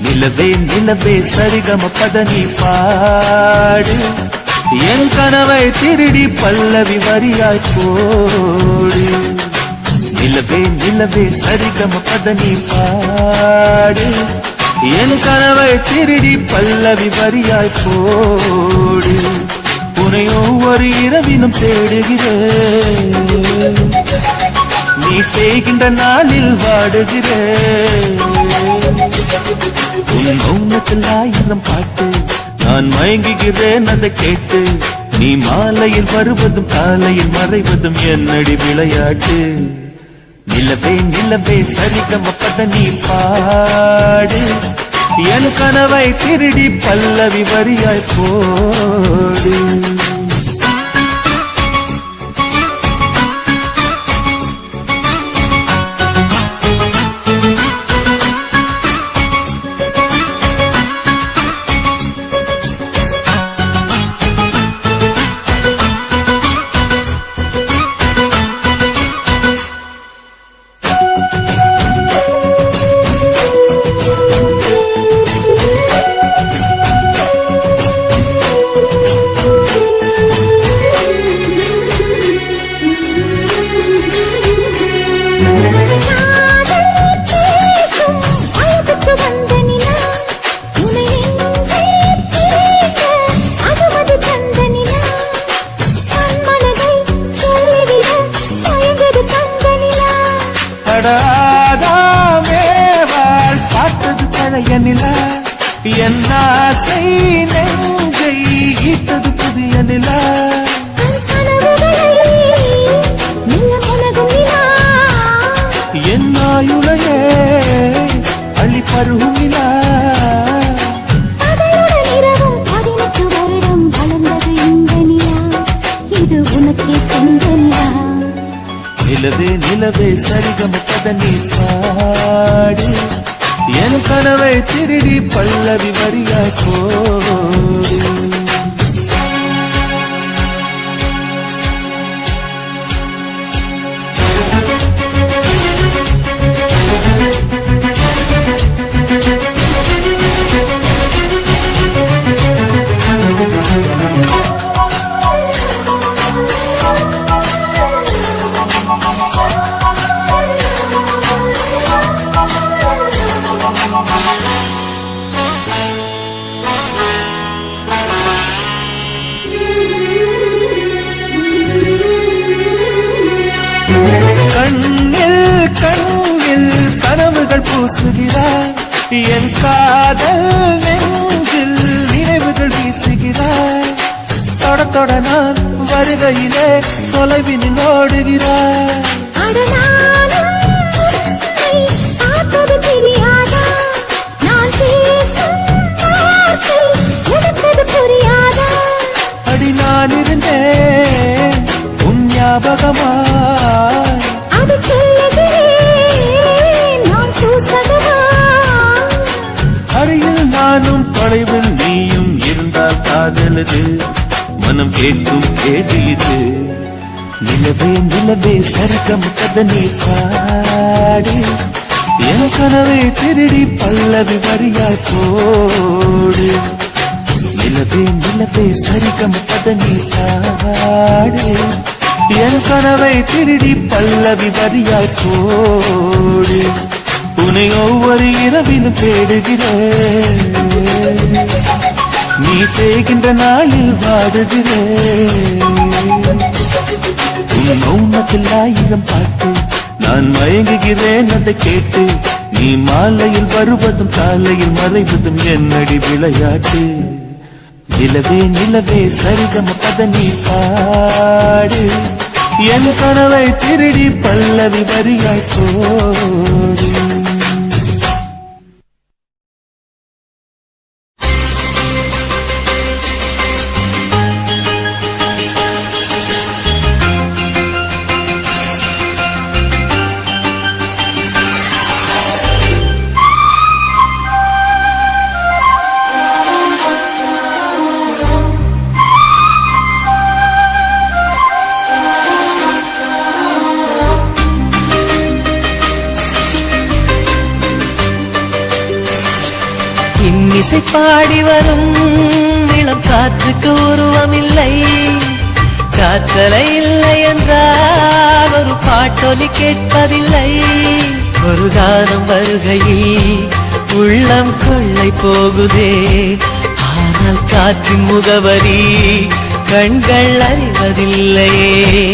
நிலவே நிலவே சரிகம பதனி பாடு என் கனவை திருடி பல்லவி வரியாய் போடு நிலவே நிலவே சரிகம பதனி பாடு என் கனவை திருடி பல்லவி வரியாய் போடு உனையோ ஒரு இரவிலும் தேடுகிறேன் நீ தேய்கின்ற நாளில் வாடுகிறேன் உன் மௌனத்தில் ஆயிரம் பாட்டு நான் மயங்குகிறேன் அதை கேட்டு நீ மாலையில் வருவதும் காலையில் மறைவதும் என்னடி விளையாட்டு நிலவே நிலவே சரிகம பதனி பாடு என் கனவை திருடி பல்லவி வரியாய் போடு மேவாள் பார்த்தது பழைய நிலா என் ஆசை நெஞ்சை ஈட்டது புதிய நிலா என் ஆயுளையே அள்ளி பருகும் நிலா நிலவே நிலவே சரிகம பதனி பாடு என் கனவை திருடி பல்லவி வரியாய் போடு கண்ணில் கனவுகள் பூசுகிறாய் என் காதல் நெஞ்சில் நினைவுகள் வீசுகிறாய் தொட தொட நான் வருகையிலே தொலைவினில் ஓடுகிறாய் அடி நான் இருந்தேன் உன் ஞாபகமாய் அருகில் நானும் தொலைவில் நீயும் இருந்தால் காதலது மனம் கேட்கும் கேடு இது நிலவே நிலவே சரிகம பதனி பாடு என் கனவை திருடி பல்லவி வரியாய் போடு நிலவே நிலவே சரிகம பதனி பாடு என் கனவை திருடி பல்லவி வரியாய் போடு உன்னை ஒவ்வொரு இரவிலும் தேடுகிறேன் நீ தேய்கின்ற நாளில் வாடுகிறேன் உன் மௌனத்தில் ஆயிரம் பாட்டு நான் மயங்குகிறேன் அதை கேட்டு நீ மாலையில் வருவதும் காலையில் மறைவதும் என்னடி விளையாட்டு நிலவே நிலவே சரிகம பதனி பாடு என் கனவை திருடி பல்லவி வரியாய் போடு இன்னிசை பாடி வரும் இளம் காற்றுக்கு உருவமில்லை. காற்றலை இல்லை என்றால் ஒரு பாட்டொலி கேட்பதில்லை. ஒரு கானம் வருகையில் உள்ளம் கொள்ளை போகுதே, ஆனால் காற்றின் முகவரி கண்கள் அறிவதில்லையே.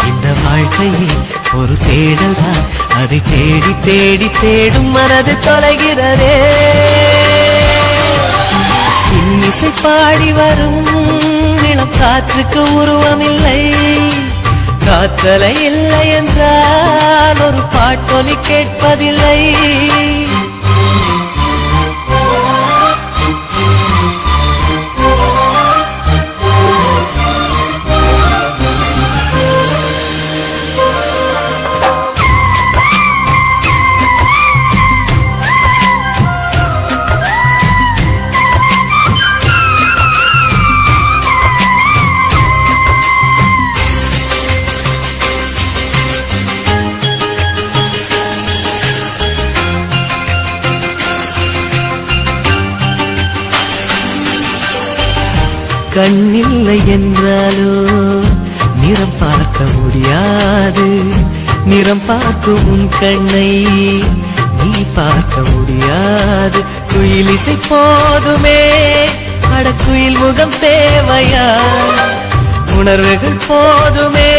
இந்த வாழ்க்கையே ஒரு தேடல் தான், அதை தேடி தேடி தேடும் மனது தொலைகிறதே. இன்னிசை பாடி வரும் இளம் காற்றுக்கு உருவமில்லை. காற்றலை இல்லை என்றால் ஒரு பாட்டொலி கேட்பதில்லை. கண்ணில்லை என்றாலோ நிறம் பார்க்க முடியாது. நிறம் பார்க்கும் உன் கண்ணை நீ பார்க்க முடியாது. குயிலிசை போதுமே, அடக்குயில் முகம் தேவையா? உணர்வுகள் போதுமே,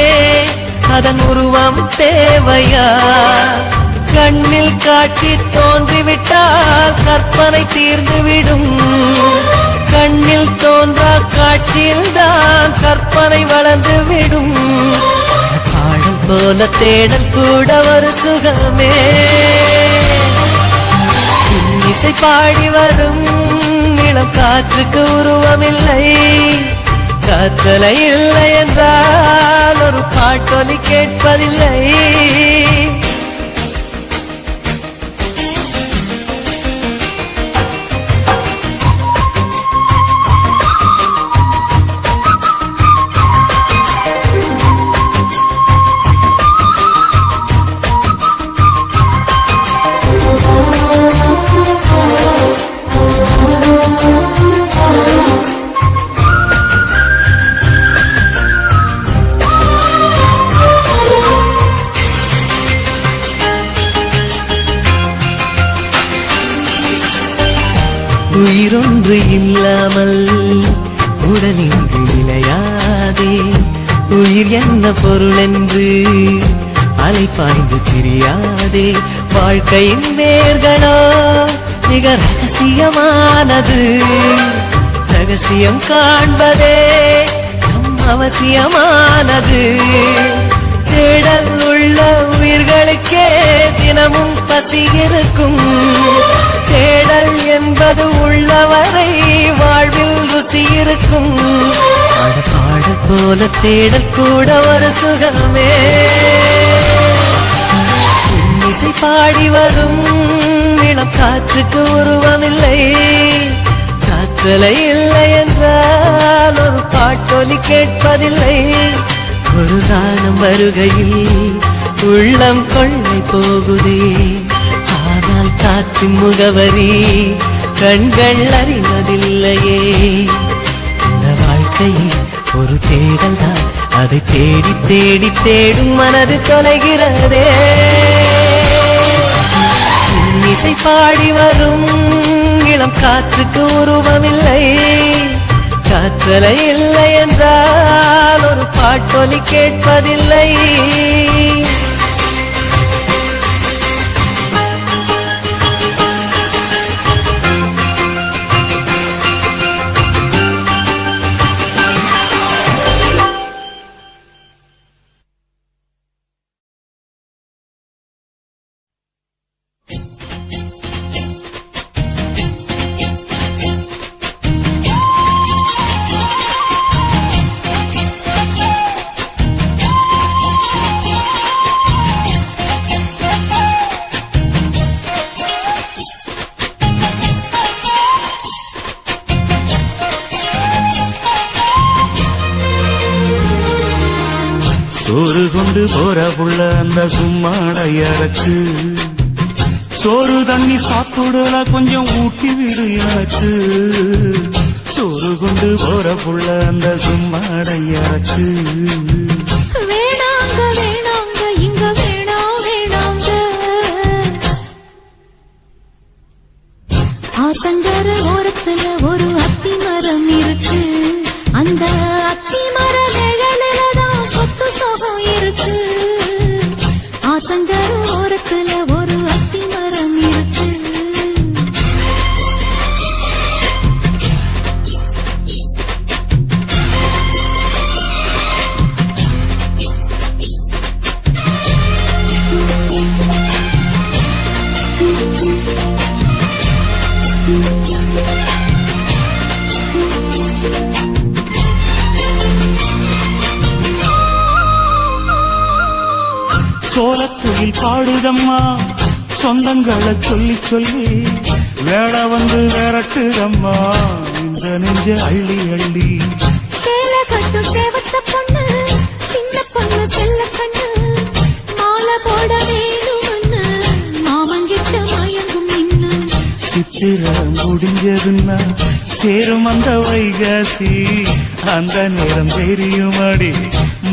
அதன் உருவம் தேவையா? கண்ணில் காட்சி தோன்றிவிட்டால் கற்பனை தீர்ந்துவிடும். கண்ணில் தோன்றா காட்சியில் தான் கற்பனை வளர்ந்து விடும். பாடல் போல தேடல் கூட ஒரு சுகமே. இசை பாடி வரும் இளம் காற்றுக்கு உருவமில்லை. காற்றலை இல்லை என்றால் ஒரு பாட்டொலி கேட்பதில்லை. உயிரொன்று இல்லாமல் உடலின்றி நிலையாதே. உயிர் என்ன பொருள் என்று அலைப்பாய்ந்து தெரியாதே. வாழ்க்கையின் வேர்களோ மிக ரகசியமானது. ரகசியம் காண்பதே நம் அவசியமானது. தேடல் உள்ள உயிர்களுக்கே தினமும் பசி இருக்கும். தேடல் என்பது உள்ளவரை வாழ்வில் ருசி இருக்கும். பாடல் போல தேடல் கூட ஒரு சுகமே. இசை பாடி வரும் இளம் காற்றுக்கு உருவமில்லை. காற்றலை இல்லை என்றால் ஒரு பாட்டொலி கேட்பதில்லை. ஒரு கானம் வருகையில் உள்ளம் கொள்ளை போகுதே, ஆனால் காற்றின் முகவரி கண்கள் அறிவதில்லையே. இந்த வாழ்க்கையே ஒரு தேடல் தான், அதை தேடி தேடி தேடும் மனது தொலைகிறதே. இசை பாடி வரும் இளம் காற்றுக்கு உருவமில்லை. காற்றலை இல்லை என்றால் ஒரு பாட்டொலி கேட்பதில்லை. சோறு கொண்டு போற புள்ள அந்த சும்மாடையறக்கு சோறு தண்ணி சாப்பிடல கொஞ்சம் ஊட்டி விடு எனக்கு சோறு கொண்டு போற புள்ள அந்த சும்மாடையாச்சு வேணாங்க வேணாங்க இங்க வேணாங்க ஆத்தங்கர ஓரத்துல ஒரு அத்தி மரம் இருக்கு அந்த அத்தி மர நிழலில்தான் சொத்து சோகம் இருக்கு ஆத்தங்கர ஓரத்துல ஒரு அத்தி மரம் இருக்கு சோலக்குயில் பாடுதம்மா சொந்தங்களை சொல்லி சொல்லி வேலை வந்து விரட்டுதம்மா இந்த நெஞ்ச அள்ளி அள்ளி சேல கட்டும் சேவத்த பொண்ணு சின்ன பொண்ணு செல்ல கண்ணு மாலை போட வேணும்னு மாமங்கிட்ட மயங்கும் நின்னு சித்திர முடிஞ்சதுன்னா சேரும் அந்த வைகாசி அந்த நேரம் தெரியுமாடி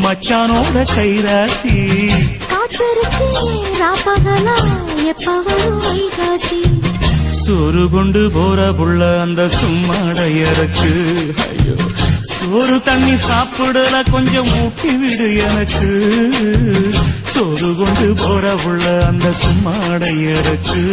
மச்சானோட கைராசி காத்திருக்கே ராப்பகலா எப்ப வரும் வைகாசி சோறு கொண்டு போற புள்ள அந்த சும்மாடையறக்கு ஐயோ சோறு தண்ணி சாப்பிடல கொஞ்சம் ஊட்டி விடு எனக்கு சோறு கொண்டு போற புள்ள அந்த சும்மாடையறக்கு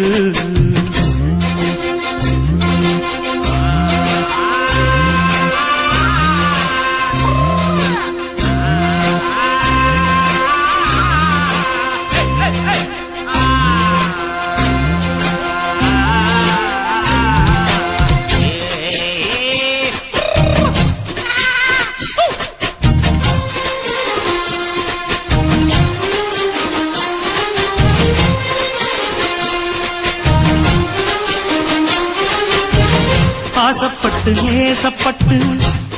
ஆசப்பட்டு நேசப்பட்டு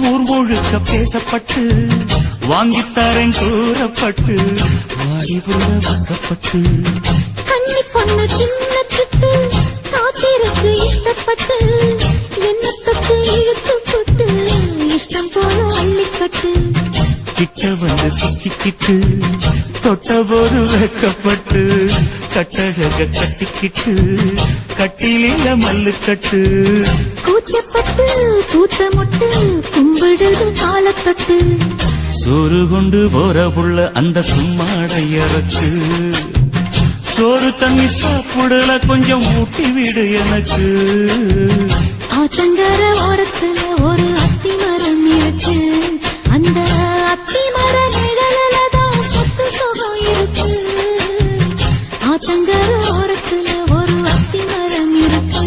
ஊர் முழுக்க பேசப்பட்டு வாங்கித்தரேன் கூறப்பட்டு வாடி போல வாங்கப்பட்டு கன்னி பொண்ணு சின்ன சிட்டு காத்திருக்கு இஷ்டப்பட்டு என்ன தொட்டு இழுத்து போட்டு இஷ்டம் போல அள்ளிக்கட்டு கிட்ட வந்து சிக்கிக்கிட்டு தொட்ட போது வைக்கப்பட்டு கட்டழக கட்டிக்கிட்டு கட்டிலில மல்லு கட்டு கூச்சப்பட்டு கூத்த முட்டு கும்பிடுது காலத்தொட்டு சோறு கொண்டு போற புள்ள அந்த சும்மாடையறக்கு சோறு தண்ணி சாப்பிடல கொஞ்சம் ஊட்டி விடு எனக்கு ஆத்தங்கர ஓரத்துல ஒரு அத்தி மரம் இருக்கு அந்த அத்தி மர நிழலில்தான் சொத்து சுகம் இருக்கு ஆத்தங்கர ஓரத்துல ஒரு அத்தி மரம் இருக்கு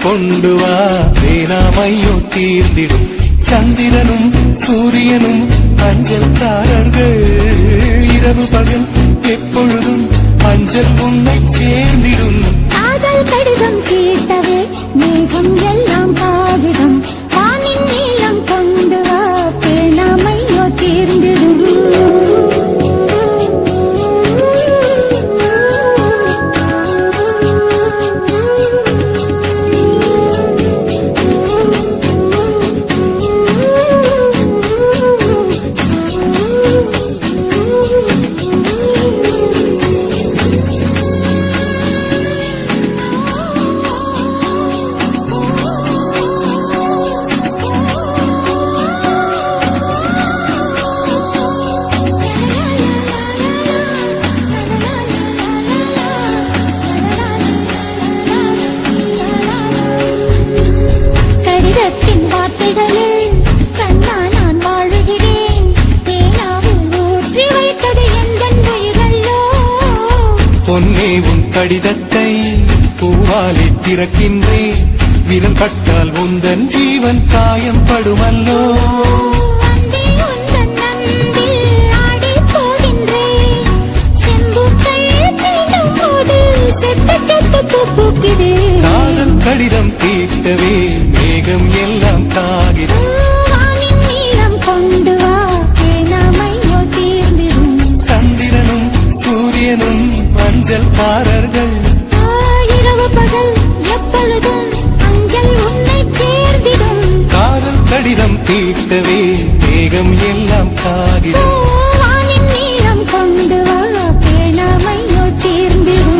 கொண்டு வா வேணாமையோ தீர்ந்திடும் சந்திரனும் சூரியனும் அஞ்சல்காரர்கள் இரவு பகல் எப்பொழுதும் அஞ்சல் உன்னை சேர்ந்திடும் காதல் கடிதம் கேட்டவே மேகம் எல்லாம் காகிதம் வானின் நீளம் கொண்டு வா பேணாமையோ தீர்ந்திடும் கடிதத்தை பூவாலே திறக்கின்றேன் விரல் பட்டால் உந்தன் ஜீவன் காயம் படுமல்லோ அன்பே உந்தன் அன்பில் ஆடிப் போகின்றேன். செம்புக்கள் தீண்டும் போது செத்துச் செத்துப் பூ பூக்கிறேன். காதல் கடிதம் தீட்டவே மேகம் எல்லாம் காகிதம் வானின் நீலம் கொண்டு வா பேனாமையோ தீர்ந்திடும். சந்திரனும் சூரியனும் அஞ்சல்காரர்கள் இரவு பகல் எப்பொழுதும் அஞ்சல் உன்னை சேர்ந்திடும். காதல் கடிதம் தீட்டவே மேகம் எல்லாம் காகிதம் வானின் நீலம் கொண்டு வா பேனாமையோ தீர்ந்திடும்.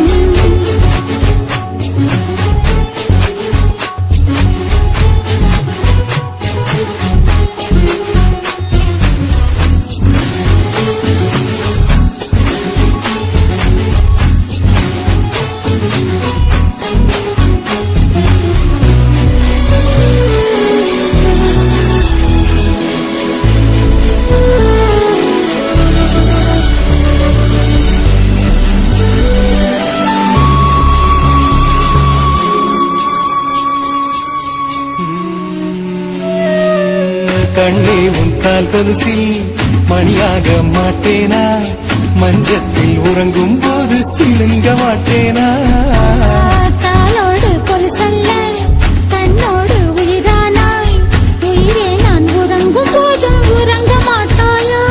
கண்ணே உன் கால் கொலுசில் மணியாக மாட்டேனா மஞ்சத்தில் உறங்கும் போது சிழுங்க மாட்டேனா காலோடு கொலுசல்ல கண்ணோடு உயிரானாய். உயிரே நான் உறங்கும் போதும் உறங்க மாட்டாயா?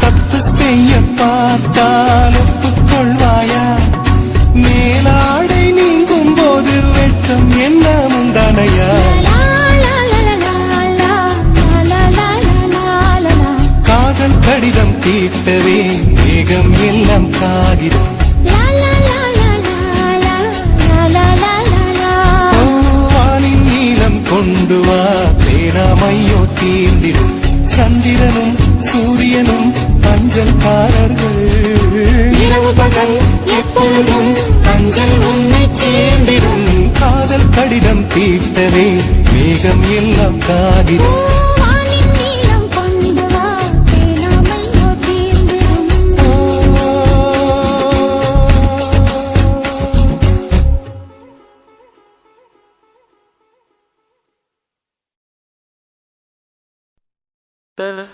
தப்பு செய்ய பார்த்தால் ஒப்புக்கொள்வாயா மேலாடை நீங்கும் போது வெட்கம் என்ன முந்தானையா லா, லா, லா, லா, லா, லா, லா, லா, லா, லா. காதல் கடிதம் தீட்டவே மேகம் எல்லாம் காகிதம் லா, லா, லா, லா, லா, லா, லா, லா, லா, லா. வானின் நீளம் கொண்டு வா பேராமையோ தீர்ந்திடும் சந்திரனும் சூரியனும் அஞ்சல்காரர்கள் இரவு பகல் எப்பொழுதும் அஞ்சல் உன்னை சேர்ந்திடும் காதல் கடிதம் தீட்டவே மேகம் எல்லாம் காகிதம் வானின் நீலம் கொண்டு வா பேனாமையோ தீர்ந்திடும். Da